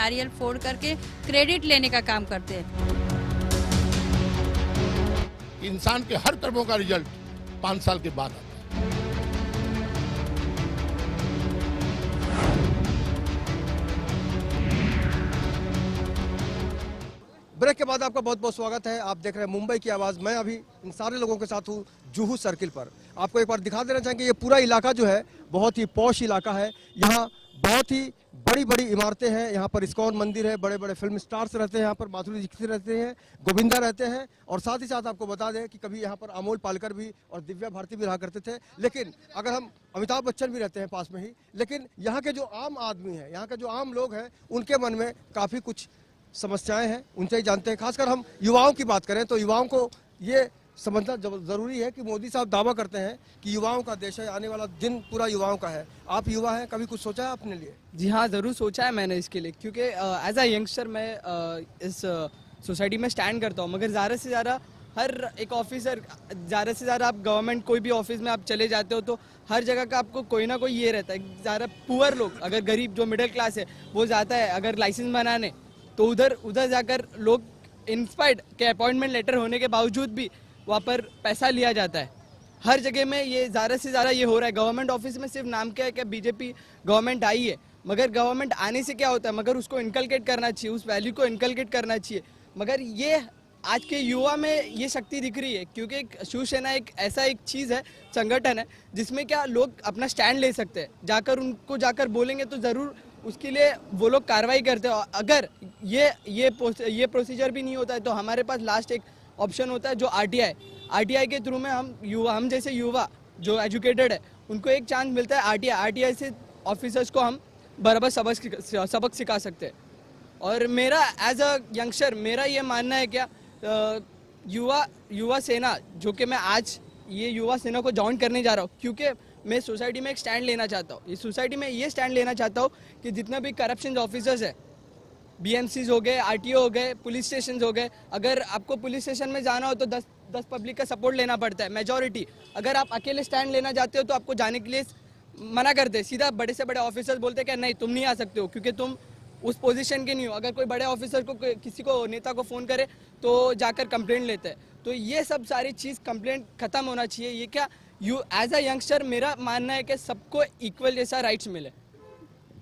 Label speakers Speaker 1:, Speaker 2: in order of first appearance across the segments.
Speaker 1: नारियल फोड़ करके क्रेडिट लेने का काम करते हैं।
Speaker 2: इंसान के हर कर्मों का रिजल्ट 5 साल के बाद आता है।
Speaker 3: ब्रेक के बाद आपका बहुत बहुत स्वागत है। आप देख रहे हैं मुंबई की आवाज़। मैं अभी इन सारे लोगों के साथ हूँ जुहू सर्किल पर। आपको एक बार दिखा देना चाहेंगे, ये पूरा इलाका जो है बहुत ही पॉश इलाका है। यहाँ बहुत ही बड़ी बड़ी इमारतें हैं। यहाँ पर इस्कॉन मंदिर है, बड़े बड़े फिल्म स्टार्स रहते हैं, यहाँ पर माधुरी दीक्षित रहते हैं, गोविंदा रहते हैं। और साथ ही साथ आपको बता दें कि कभी यहाँ पर अमोल पालेकर भी और दिव्या भारती भी रहा करते थे। लेकिन अगर हम अमिताभ बच्चन भी रहते हैं पास में ही। लेकिन यहाँ के जो आम आदमी है, यहाँ के जो आम लोग हैं, उनके मन में काफ़ी कुछ समस्याएं हैं, उनसे ही जानते हैं। खासकर हम युवाओं की बात करें तो युवाओं को ये समझना जरूरी है कि मोदी साहब दावा करते हैं कि युवाओं का देश है, आने वाला दिन पूरा युवाओं का है। आप युवा हैं, कभी कुछ सोचा है अपने लिए?
Speaker 4: जी हाँ, ज़रूर सोचा है मैंने इसके लिए, क्योंकि एज अ यंगस्टर मैं इस सोसाइटी में स्टैंड करता हूँ। मगर ज़्यादा से ज़्यादा हर एक ऑफिसर, ज़्यादा से ज़्यादा आप गवर्नमेंट कोई भी ऑफिस में आप चले जाते हो तो हर जगह का आपको कोई ना कोई ये रहता है। ज़्यादा पुअर लोग, अगर गरीब जो मिडिल क्लास है वो जाता है अगर लाइसेंस बनाने, तो उधर जाकर लोग इंस्पायर्ड के अपॉइंटमेंट लेटर होने के बावजूद भी वहाँ पर पैसा लिया जाता है। हर जगह में ये ज़्यादा से ज़्यादा ये हो रहा है। गवर्नमेंट ऑफिस में सिर्फ नाम क्या है कि बीजेपी गवर्नमेंट आई है, मगर गवर्नमेंट आने से क्या होता है, मगर उसको इनकलकेट करना चाहिए, उस वैल्यू को इनकलकेट करना चाहिए। मगर ये आज के युवा में ये शक्ति दिख रही है, क्योंकि शिवसेना एक ऐसा एक चीज़ है, संगठन है, जिसमें क्या लोग अपना स्टैंड ले सकते हैं। उनको जाकर बोलेंगे तो ज़रूर उसके लिए वो लोग कार्रवाई करते हैं। अगर ये प्रोसीजर भी नहीं होता है तो हमारे पास लास्ट एक ऑप्शन होता है जो आरटीआई के थ्रू में हम जैसे युवा जो एजुकेटेड है उनको एक चांस मिलता है। आरटीआई से ऑफिसर्स को हम बराबर सबक सिखा सकते हैं। और मेरा एज अ यंगस्टर मेरा ये मानना है क्या, युवा सेना जो कि मैं आज ये युवा सेना को ज्वाइन करने जा रहा हूँ, क्योंकि मैं सोसाइटी में एक स्टैंड लेना चाहता हूँ। इस सोसाइटी में ये स्टैंड लेना चाहता हूँ कि जितना भी करप्शन ऑफिसर्स है, बीएमसीज हो गए, आरटीओ हो गए, पुलिस स्टेशन हो गए, अगर आपको पुलिस स्टेशन में जाना हो तो 10 पब्लिक का सपोर्ट लेना पड़ता है, मेजॉरिटी। अगर आप अकेले स्टैंड लेना चाहते हो तो आपको जाने के लिए मना करते हैं। सीधा बड़े से बड़े ऑफिसर्स बोलते हैं कि नहीं, तुम नहीं आ सकते हो क्योंकि तुम उस पोजीशन के नहीं हो। अगर कोई बड़े ऑफिसर को किसी को नेता को फ़ोन करे तो जाकर कंप्लेंट लेते हैं। तो ये सब सारी चीज़ कंप्लेंट ख़त्म होना चाहिए। ये क्या एज अ यंगस्टर मेरा मानना है कि सबको इक्वल जैसा राइट्स मिले।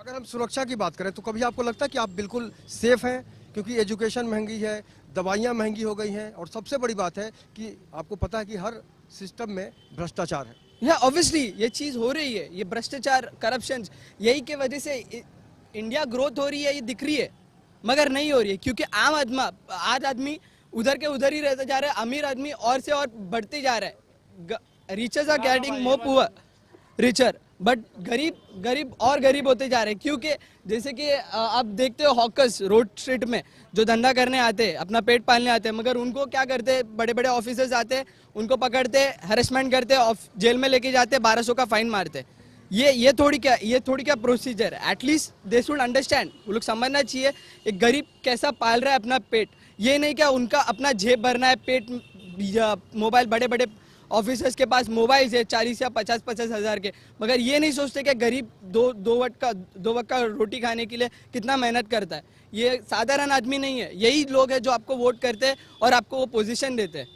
Speaker 3: अगर हम सुरक्षा की बात करें तो कभी आपको लगता है कि आप बिल्कुल सेफ हैं? क्योंकि एजुकेशन महंगी है, दवाइयाँ महंगी हो गई हैं, और सबसे बड़ी बात है कि आपको पता है कि हर सिस्टम में भ्रष्टाचार है।
Speaker 4: या ऑब्वियसली ये चीज़ हो रही है, ये भ्रष्टाचार, करप्शन, यही के वजह से इंडिया ग्रोथ हो रही है, ये दिख रही है, मगर नहीं हो रही है क्योंकि आज आदमी उधर के उधर ही रहता जा रहा है। अमीर आदमी और से और बढ़ते जा रहा है। Richers are getting more poor richer, but गरीब और गरीब होते जा रहे हैं। क्योंकि जैसे कि आप देखते हो हॉकर्स रोड स्ट्रीट में जो धंधा करने आते हैं, अपना पेट पालने आते हैं, मगर उनको क्या करते हैं, बड़े बड़े ऑफिसर्स आते हैं, उनको पकड़ते हैं, हैरेसमेंट करते हैं, जेल में लेके जाते हैं, 1200 का फाइन मारते हैं। ये थोड़ी क्या प्रोसीजर है। एटलीस्ट दे शुड अंडरस्टैंड, वो लोग समझना चाहिए एक गरीब कैसा पाल रहा है अपना पेट। ये नहीं क्या उनका अपना जेब भरना है, पेट मोबाइल, बड़े बड़े ऑफिसर्स के पास मोबाइल है 40 या 50 हज़ार के, मगर ये नहीं सोचते कि गरीब दो वक्त का रोटी खाने के लिए कितना मेहनत करता है। ये साधारण आदमी नहीं है। यही लोग हैं जो आपको वोट करते हैं और आपको वो पोजीशन देते हैं।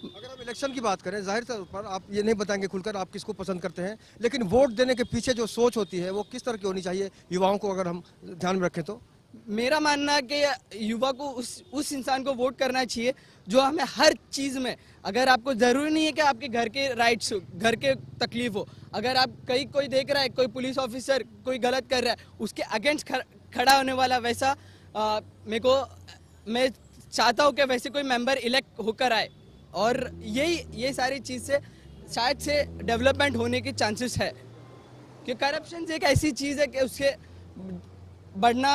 Speaker 3: अगर हम इलेक्शन की बात करें, जाहिर तौर पर आप ये नहीं बताएंगे खुलकर आप किसको पसंद करते हैं, लेकिन वोट देने के पीछे जो सोच होती है वो किस तरह की होनी चाहिए युवाओं को, अगर हम ध्यान में रखें तो?
Speaker 4: मेरा मानना है कि युवा को उस इंसान को वोट करना चाहिए जो हमें हर चीज़ में, अगर आपको ज़रूरी नहीं है कि आपके घर के राइट्स, घर के तकलीफ हो, अगर आप कोई देख रहा है, कोई पुलिस ऑफिसर कोई गलत कर रहा है, उसके अगेंस्ट खड़ा होने वाला वैसा मैं चाहता हूँ कि वैसे कोई मेंबर इलेक्ट होकर आए। और ये सारी चीज़ से शायद से डेवलपमेंट होने के चांसेस है, कि करप्शन एक ऐसी चीज़ है कि उसके बढ़ना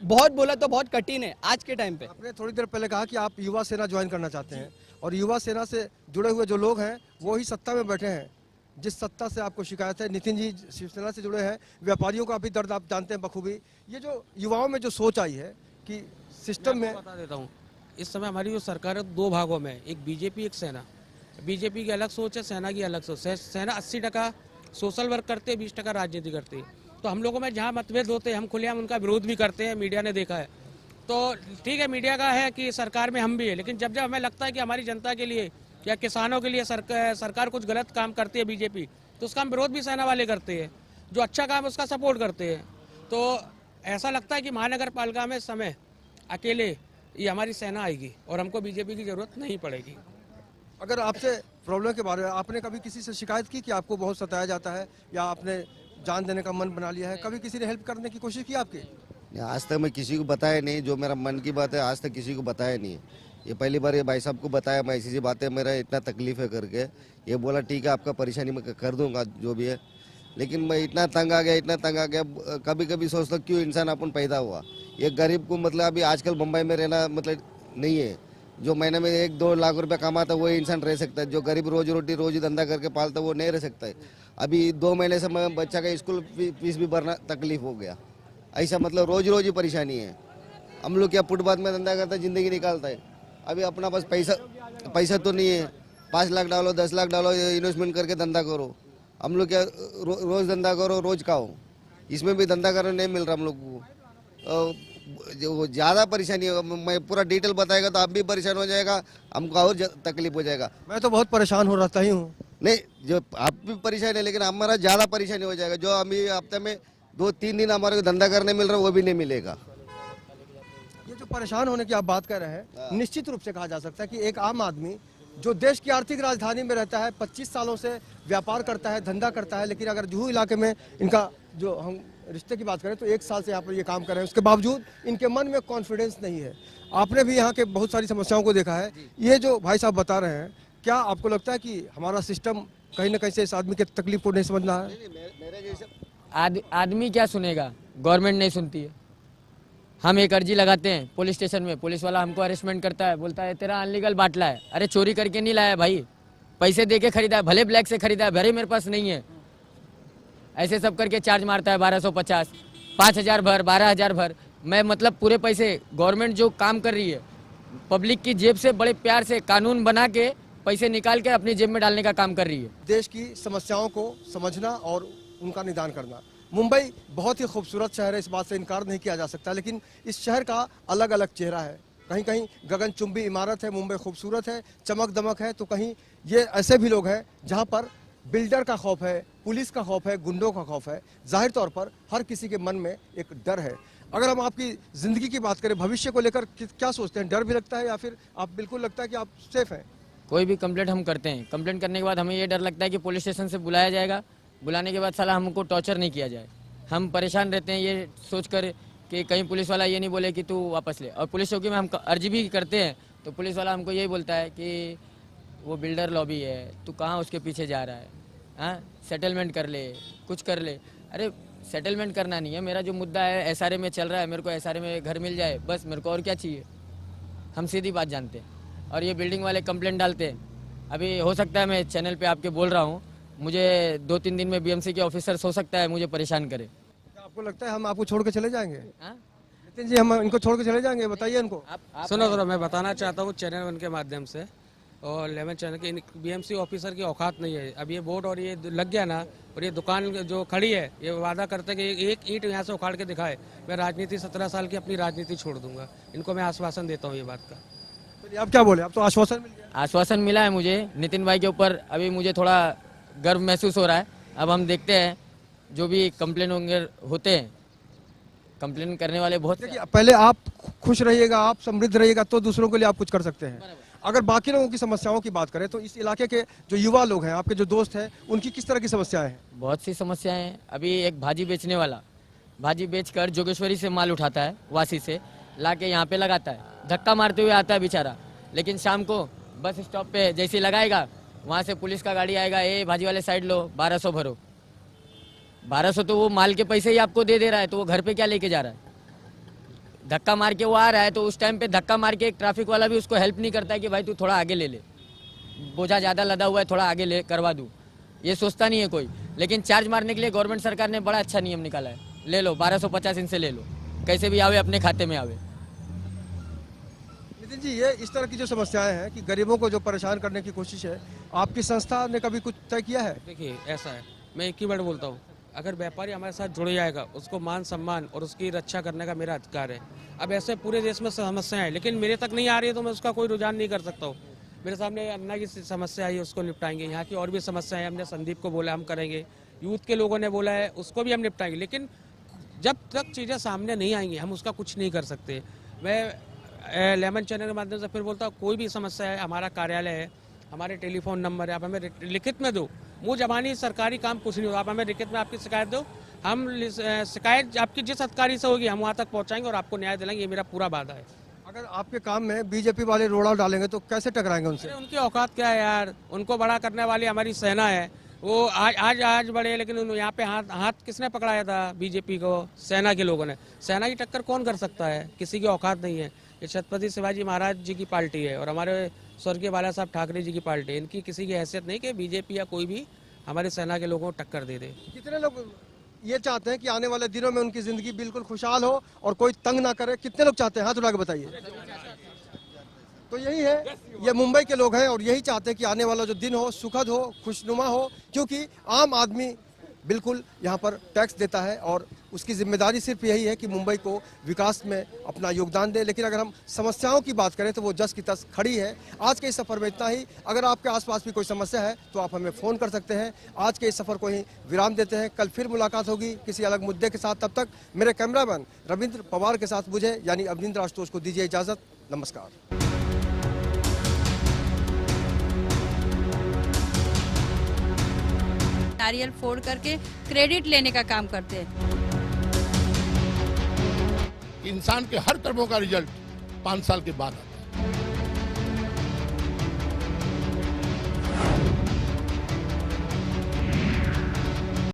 Speaker 4: बहुत बोला तो बहुत कठिन है आज के टाइम पे।
Speaker 3: आपने थोड़ी देर पहले कहा कि आप युवा सेना ज्वाइन करना चाहते हैं, और युवा सेना से जुड़े हुए जो लोग हैं वो ही सत्ता में बैठे हैं। जिस सत्ता से आपको शिकायत है, नितिन जी शिवसेना से जुड़े हैं, व्यापारियों का भी दर्द आप जानते हैं बखूबी। ये जो युवाओं में जो सोच आई है कि सिस्टम में,
Speaker 5: बता देता हूँ, इस समय हमारी जो सरकार है 2 भागों में, एक बीजेपी एक सेना। बीजेपी की अलग सोच है, सेना की अलग सोच है। सेना 80% सोशल वर्क करते हैं, 20% राजनीति करती है। तो हम लोगों में जहाँ मतभेद होते हैं हम खुलेआम उनका विरोध भी करते हैं, मीडिया ने देखा है। तो ठीक है, मीडिया का है कि सरकार में हम भी है, लेकिन जब जब हमें लगता है कि हमारी जनता के लिए या किसानों के लिए सरकार कुछ गलत काम करती है बीजेपी, तो उसका हम विरोध भी सेना वाले करते हैं, जो अच्छा काम है उसका सपोर्ट करते हैं। तो ऐसा लगता है कि महानगर पालिका में समय अकेले ये हमारी सेना आएगी और हमको बीजेपी की जरूरत नहीं पड़ेगी।
Speaker 3: अगर आपसे प्रॉब्लम के बारे में आपने कभी किसी से शिकायत की कि आपको बहुत सताया जाता है या आपने जान देने का मन बना लिया है, कभी किसी ने हेल्प करने की कोशिश की आपकी?
Speaker 6: आज तक मैं किसी को बताया नहीं, जो मेरा मन की बात है आज तक किसी को बताया नहीं। ये पहली बार ये भाई साहब को बताया, मैं ऐसी बात है मेरा इतना तकलीफ है करके। ये बोला ठीक है आपका परेशानी मैं कर दूंगा जो भी है, लेकिन मैं इतना तंग आ गया, कभी कभी सोचता क्यों इंसान अपन पैदा हुआ। ये गरीब को मतलब अभी आजकल मुंबई में रहना मतलब नहीं है। जो महीने में 1-2 लाख रुपया कमाता है वही इंसान रह सकता है, जो गरीब रोजी धंधा करके पालता है वो नहीं रह सकता है। अभी 2 महीने से मैं बच्चा का स्कूल फीस भी भरना तकलीफ हो गया। ऐसा मतलब रोज ही परेशानी है। हम लोग क्या फुटपाथ में धंधा करता है, ज़िंदगी निकालता है। अभी अपना पास पैसा तो नहीं है, 5 लाख डालो 10 लाख डालो इन्वेस्टमेंट करके धंधा करो। हम लोग क्या रोज़ धंधा करो रोज़ खाओ, इसमें भी धंधा करने नहीं मिल रहा हम लोग को। जो ज़्यादा परेशानी है, मैं पूरा डिटेल बताएगा तो आप भी परेशान हो जाएगा, हमको और तकलीफ हो जाएगा।
Speaker 3: मैं तो बहुत परेशान हो रहता ही हूँ।
Speaker 6: नहीं, जो आप भी परेशान है लेकिन हमारा ज़्यादा परेशानी हो जाएगा। जो अभी हफ्ते में 2-3 दिन हमारे को धंधा करने मिल रहा है वो भी नहीं मिलेगा।
Speaker 3: ये जो परेशान होने की आप बात कर रहे हैं, निश्चित रूप से कहा जा सकता है कि एक आम आदमी जो देश की आर्थिक राजधानी में रहता है, 25 सालों से व्यापार करता है, धंधा करता है, लेकिन अगर जुहू इलाके में इनका जो हम रिश्ते की बात करें तो 1 साल से यहाँ पर ये काम कर रहे हैं, उसके बावजूद इनके मन में कॉन्फिडेंस नहीं है। आपने भी यहाँ के बहुत सारी समस्याओं को देखा है। ये जो भाई साहब बता रहे हैं, क्या आपको लगता है कि हमारा सिस्टम कहीं ना कहीं से इस आदमी के तकलीफ को नहीं समझ रहा है?
Speaker 7: आदमी क्या सुनेगा, गवर्नमेंट नहीं सुनती है। हम एक अर्जी लगाते हैं पुलिस स्टेशन में, पुलिस वाला हमको अरेस्टमेंट करता है, बोलता है तेरा अनलीगल बाटला है। अरे चोरी करके नहीं लाया भाई, पैसे दे के खरीदा है, भले ब्लैक से खरीदा है, भले मेरे पास नहीं है। ऐसे सब करके चार्ज मारता है 1250, 5000 भर, 12000 भर। मैं मतलब पूरे पैसे, गवर्नमेंट जो काम कर रही है पब्लिक की जेब से बड़े प्यार से कानून बना के पैसे निकाल के अपनी जेब में डालने का काम कर रही है।
Speaker 3: देश की समस्याओं को समझना और उनका निदान करना। मुंबई बहुत ही खूबसूरत शहर है, इस बात से इनकार नहीं किया जा सकता, लेकिन इस शहर का अलग अलग चेहरा है। कहीं कहीं गगनचुंबी इमारत है, मुंबई खूबसूरत है, चमक दमक है, तो कहीं ये ऐसे भी लोग हैं जहां पर बिल्डर का खौफ है, पुलिस का खौफ है, गुंडों का खौफ है। जाहिर तौर पर हर किसी के मन में एक डर है। अगर हम आपकी ज़िंदगी की बात करें, भविष्य को लेकर क्या सोचते हैं? डर भी लगता है या फिर आप बिल्कुल लगता है कि आप सेफ हैं?
Speaker 7: कोई भी कंप्लेंट हम करते हैं, कंप्लेंट करने के बाद हमें ये डर लगता है कि पुलिस स्टेशन से बुलाया जाएगा, बुलाने के बाद साला हमको टॉर्चर नहीं किया जाए। हम परेशान रहते हैं ये सोचकर कि कहीं पुलिस वाला ये नहीं बोले कि तू वापस ले। और पुलिस चौकी में हम अर्जी भी करते हैं तो पुलिस वाला हमको यही बोलता है कि वो बिल्डर लॉबी है, तू कहाँ उसके पीछे जा रहा है, हाँ सेटलमेंट कर ले, कुछ कर ले। अरे सेटलमेंट करना नहीं है, मेरा जो मुद्दा है एसआरए में चल रहा है, मेरे को एसआरए में घर मिल जाए बस, मेरे को और क्या चाहिए। हम सीधी बात जानते हैं। और ये बिल्डिंग वाले कंप्लेंट डालते हैं। अभी हो सकता है मैं चैनल पे आपके बोल रहा हूँ, मुझे 2-3 दिन में बीएमसी के ऑफिसर्स हो सकता है मुझे परेशान करे।
Speaker 3: क्या आपको लगता है हम आपको छोड़ के चले जाएंगे?
Speaker 7: हाँ?
Speaker 3: नितिन जी, हम इनको छोड़ के चले जाएंगे? बताइए इनको।
Speaker 5: सुनो, मैं बताना चाहता हूँ चैनल 1 के माध्यम से और 11 चैनल के, बीएमसी ऑफिसर की औकात नहीं है। अब ये बोर्ड और ये लग गया ना, और ये दुकान जो खड़ी है ये वादा करते हैं कि एक ईंट यहाँ से उखाड़ के दिखाए, मैं राजनीति 17 साल की अपनी राजनीति छोड़ दूंगा। इनको मैं आश्वासन देता हूँ ये बात का।
Speaker 3: आप क्या बोले? अब तो आश्वासन मिल गया।
Speaker 7: आश्वासन मिला है मुझे नितिन भाई के ऊपर। अभी मुझे थोड़ा गर्व महसूस हो रहा है। अब हम देखते हैं जो भी कंप्लेन होते हैं, कंप्लेन करने वाले बहुत।
Speaker 3: देखिए, पहले आप खुश रहिएगा, आप समृद्ध रहिएगा तो दूसरों के लिए आप कुछ कर सकते हैं। अगर बाकी लोगों की समस्याओं की बात करें तो इस इलाके के जो युवा लोग हैं, आपके जो दोस्त हैं, उनकी किस तरह की समस्याएं हैं?
Speaker 7: बहुत सी समस्याएं हैं। अभी एक भाजी बेचने वाला भाजी बेचकर जोगेश्वरी से माल उठाता है, वासी से ला के यहाँ पे लगाता है, धक्का मारते हुए आता है बेचारा। लेकिन शाम को बस स्टॉप पे जैसे लगाएगा वहाँ से पुलिस का गाड़ी आएगा, ए भाजी वाले साइड लो, 1200 भरो। 1200 तो वो माल के पैसे ही आपको दे रहा है, तो वो घर पे क्या लेके जा रहा है? धक्का मार के वो आ रहा है तो उस टाइम पे धक्का मार के एक ट्रैफिक वाला भी उसको हेल्प नहीं करता है कि भाई तू थोड़ा आगे ले ले, बोझा ज़्यादा लदा हुआ है, थोड़ा आगे ले करवा दूँ, ये सोचता नहीं है कोई। लेकिन चार्ज मारने के लिए गवर्नमेंट सरकार ने बड़ा अच्छा नियम निकाला है, ले लो 1250 इनसे ले लो, कैसे भी आवे अपने खाते में आवे।
Speaker 3: नितिन जी, ये इस तरह की जो समस्याएं हैं कि गरीबों को जो परेशान करने की कोशिश है, आपकी संस्था ने कभी कुछ तय किया है?
Speaker 5: देखिए ऐसा है, मैं एक ही वर्ड बोलता हूँ, अगर व्यापारी हमारे साथ जुड़ जाएगा, उसको मान सम्मान और उसकी रक्षा करने का मेरा अधिकार है। अब ऐसे पूरे देश में समस्याएं हैं, लेकिन मेरे तक नहीं आ रही है तो मैं उसका कोई रुझान नहीं कर सकता हूँ। मेरे सामने अन्ना की समस्या आई है, उसको निपटाएंगे। यहाँ की और भी समस्याएं हैं, हमने संदीप को बोला हम करेंगे, यूथ के लोगों ने बोला है उसको भी हम निपटाएंगे। लेकिन जब तक चीज़ें सामने नहीं आएंगी हम उसका कुछ नहीं कर सकते। मैं लेमन चैनल के माध्यम से फिर बोलता हूँ, कोई भी समस्या है, हमारा कार्यालय है, हमारे टेलीफोन नंबर है, आप हमें लिखित में दो। मुँह जबानी सरकारी काम कुछ नहीं होगा, आप हमें लिखित में आपकी शिकायत दो, हम शिकायत आपकी जिस अधिकारी से होगी हम वहाँ तक पहुँचाएंगे और आपको न्याय दिलाएंगे। ये मेरा पूरा वादा है।
Speaker 3: अगर आपके काम में बीजेपी वाले रोड़ा डालेंगे तो कैसे टकराएंगे उनसे?
Speaker 5: अरे उनकी औकात क्या है यार, उनको बड़ा करने वाली हमारी सेना है। वो आज बढ़े, लेकिन यहाँ पे हाथ किसने पकड़ाया था? बीजेपी को, सेना के लोगों ने। सेना की टक्कर कौन कर सकता है? किसी की औकात नहीं है। ये छत्रपति शिवाजी महाराज जी की पार्टी है और हमारे स्वर्गीय बाला साहब ठाकरे जी की पार्टी है। इनकी किसी की हैसियत नहीं कि बीजेपी या कोई भी हमारी सेना के लोगों को टक्कर दे दे।
Speaker 3: कितने लोग ये चाहते हैं कि आने वाले दिनों में उनकी जिंदगी बिल्कुल खुशहाल हो और कोई तंग ना करे? कितने लोग चाहते हैं? हाथ उठा के बताइए। तो यही है, ये मुंबई के लोग हैं और यही चाहते हैं कि आने वाला जो दिन हो सुखद हो, खुशनुमा हो, क्योंकि आम आदमी बिल्कुल यहाँ पर टैक्स देता है और उसकी जिम्मेदारी सिर्फ यही है कि मुंबई को विकास में अपना योगदान दे। लेकिन अगर हम समस्याओं की बात करें तो वो जस की तस खड़ी है। आज के इस सफ़र में इतना ही। अगर आपके आसपास भी कोई समस्या है तो आप हमें फ़ोन कर सकते हैं। आज के इस सफ़र को ही विराम देते हैं। कल फिर मुलाकात होगी किसी अलग मुद्दे के साथ। तब तक मेरे कैमरामैन रविंद्र पवार के साथ मुझे यानी अवनिंद्र आशुतोष को दीजिए इजाज़त। नमस्कार।
Speaker 1: नारियल फोड़ करके क्रेडिट लेने का काम करते हैं।
Speaker 2: इंसान के हर कर्मों का रिजल्ट 5 साल के बाद आता है।